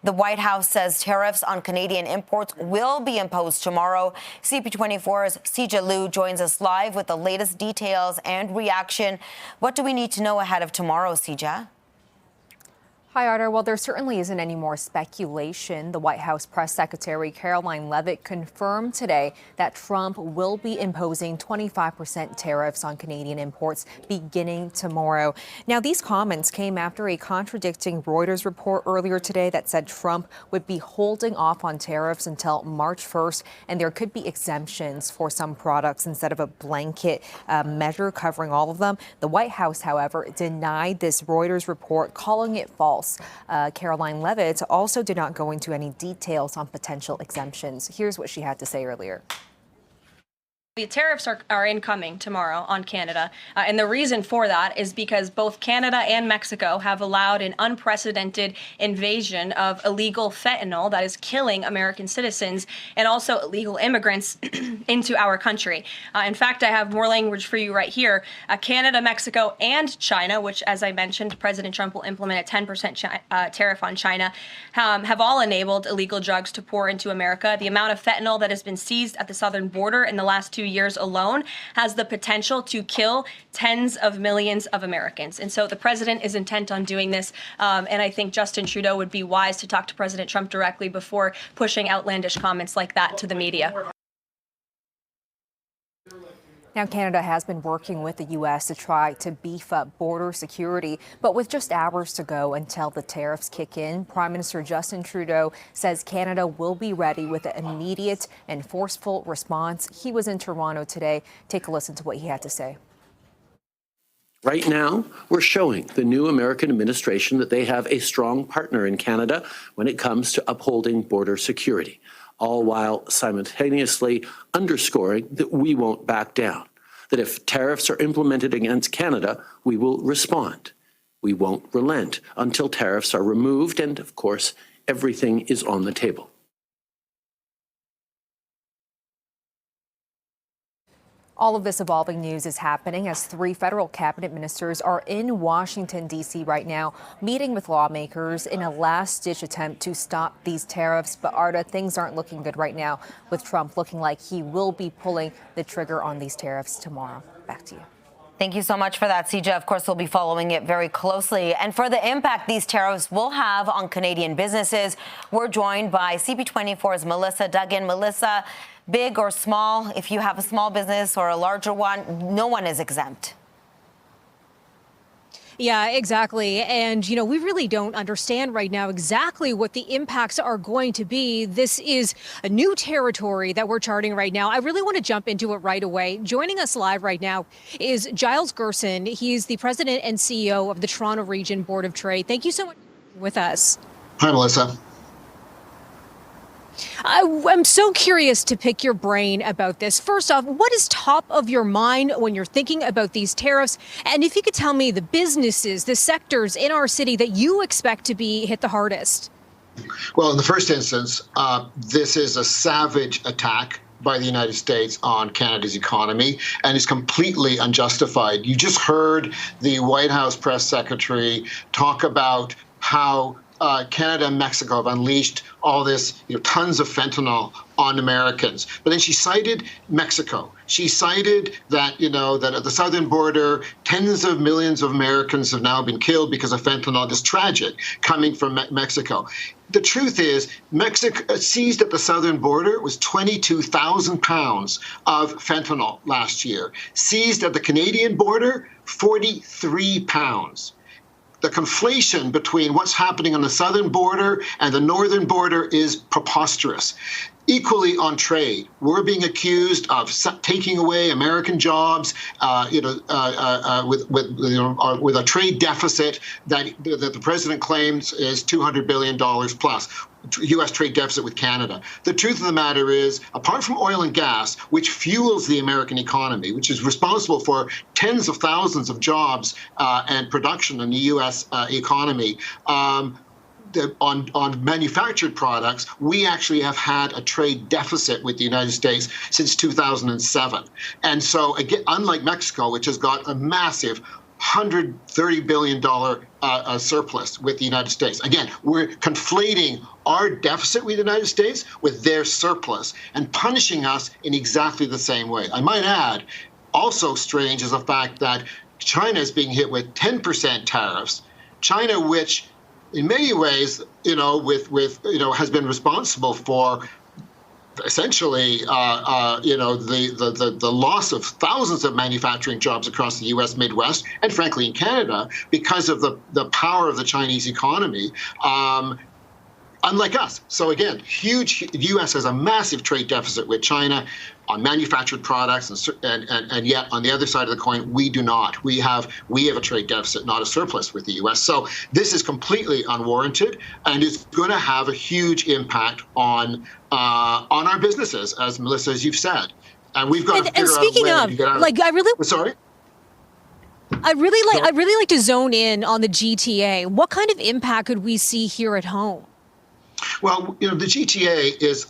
The White House says tariffs on Canadian imports will be imposed tomorrow. CP24's Sija Liu joins us live with the latest details and reaction. What do we need to know ahead of tomorrow, Sija? Hi, Arter. Well, there certainly isn't any more speculation. The White House press secretary Caroline Leavitt confirmed today that Trump will be imposing 25% tariffs on Canadian imports beginning tomorrow. Now, these comments came after a contradicting Reuters report earlier today that said Trump would be holding off on tariffs until March 1st, and there could be exemptions for some products instead of a blanket measure covering all of them. The White House, however, denied this Reuters report, calling it false. Caroline Leavitt also did not go into any details on potential exemptions. Here's what she had to say earlier. The tariffs are incoming tomorrow on Canada, and the reason for that is because both Canada and Mexico have allowed an unprecedented invasion of illegal fentanyl that is killing American citizens and also illegal immigrants into our country. In fact, I have more language for you right here. Canada, Mexico, and China, which, as I mentioned, President Trump will implement a 10% tariff on China, have all enabled illegal drugs to pour into America. The amount of fentanyl that has been seized at the southern border in the last 2 years alone has the potential to kill tens of millions of Americans. And so the president is intent on doing this. And I think Justin Trudeau would be wise to talk to President Trump directly before pushing outlandish comments like that to the media. Now, Canada has been working with the U.S. to try to beef up border security. But with just hours to go until the tariffs kick in, Prime Minister Justin Trudeau says Canada will be ready with an immediate and forceful response. He was in Toronto today. Take a listen to what he had to say. Right now, we're showing the new American administration that they have a strong partner in Canada when it comes to upholding border security, all while simultaneously underscoring that we won't back down, that if tariffs are implemented against Canada, we will respond. We won't relent until tariffs are removed, and of course, everything is on the table. All of this evolving news is happening as 3 federal cabinet ministers are in Washington, D.C. right now, meeting with lawmakers in a last-ditch attempt to stop these tariffs. But, Arta, things aren't looking good right now, with Trump looking like he will be pulling the trigger on these tariffs tomorrow. Back to you. Thank you so much for that, Sija. Of course, we'll be following it very closely. And for the impact these tariffs will have on Canadian businesses, we're joined by CP24's Melissa Duggan. Melissa, big or small, if you have a small business or a larger one, no one is exempt. Yeah, exactly. And, you know, we really don't understand right now exactly what the impacts are going to be. This is a new territory that we're charting right now. I really want to jump into it right away. Joining us live right now is Giles Gherson. He's the president and CEO of the Toronto Region Board of Trade. Thank you so much for being with us. Hi, Melissa. I'm so curious to pick your brain about this. First off, what is top of your mind when you're thinking about these tariffs? And if you could tell me the businesses, the sectors in our city that you expect to be hit the hardest. Well, in the first instance, this is a savage attack by the United States on Canada's economy and is completely unjustified. You just heard the White House press secretary talk about how Canada and Mexico have unleashed all this, tons of fentanyl on Americans. But then she cited Mexico. She cited that, that at the southern border, tens of millions of Americans have now been killed because of fentanyl. This tragic coming from Mexico. The truth is, Mexico seized at the southern border was 22,000 pounds of fentanyl last year. Seized at the Canadian border, 43 pounds. The conflation between what's happening on the southern border and the northern border is preposterous. Equally on trade, we're being accused of taking away American jobs, with a trade deficit that the president claims is $200 billion plus. U.S. trade deficit with Canada. The truth of the matter is, apart from oil and gas, which fuels the American economy, which is responsible for tens of thousands of jobs and production in the U.S. economy, on manufactured products, we actually have had a trade deficit with the United States since 2007. And so, again, unlike Mexico, which has got a massive $130 billion a surplus with the United States. Again, we're conflating our deficit with the United States with their surplus and punishing us in exactly the same way. I might add, also strange is the fact that China is being hit with 10% tariffs. China, which in many ways, has been responsible for essentially, the loss of thousands of manufacturing jobs across the U.S. Midwest and, frankly, in Canada because of the power of the Chinese economy. Unlike us. So again, the U.S. has a massive trade deficit with China on manufactured products, and yet on the other side of the coin, we do not. We have a trade deficit, not a surplus with the U.S. So this is completely unwarranted, and it's going to have a huge impact on our businesses, as Melissa, as you've said. And we've got to figure out a way to get out of. Sorry. I'd really like to zone in on the GTA. What kind of impact could we see here at home? Well, the GTA is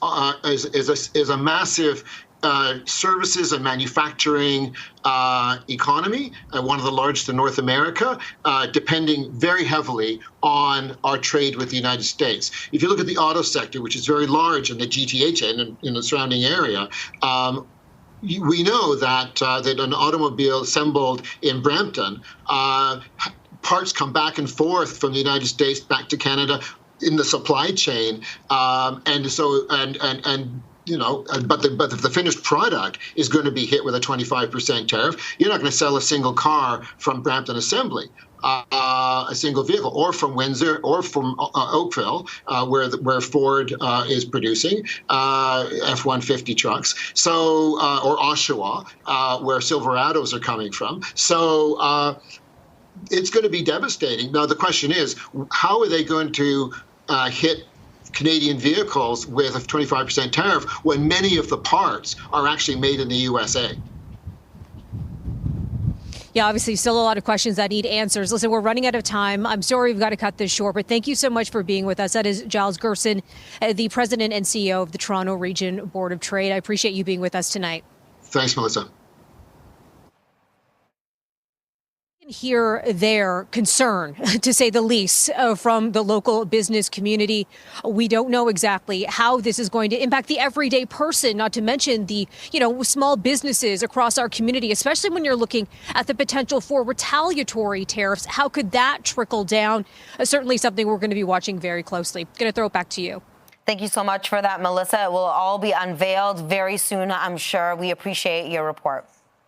a massive services and manufacturing economy, one of the largest in North America, depending very heavily on our trade with the United States. If you look at the auto sector, which is very large in the GTA and in the surrounding area, we know that an automobile assembled in Brampton, parts come back and forth from the United States back to Canada in the supply chain, but the finished product is going to be hit with a 25% tariff. You're not going to sell a single car from Brampton Assembly, a single vehicle, or from Windsor, or from Oakville, where Ford is producing F-150 trucks. So, or Oshawa, where Silverados are coming from. So. It's going to be devastating. Now, the question is, how are they going to hit Canadian vehicles with a 25% tariff when many of the parts are actually made in the USA? Yeah, obviously still a lot of questions that need answers. Listen, we're running out of time. I'm sorry we've got to cut this short, but thank you so much for being with us. That is Giles Gherson, the president and CEO of the Toronto Region Board of Trade. I appreciate you being with us tonight. Thanks, Melissa. Hear their concern, to say the least, from the local business community. We don't know exactly how this is going to impact the everyday person, not to mention the, small businesses across our community, especially when you're looking at the potential for retaliatory tariffs. How could that trickle down? Certainly something we're going to be watching very closely. Going to throw it back to you. Thank you so much for that, Melissa. It will all be unveiled very soon, I'm sure. We appreciate your report.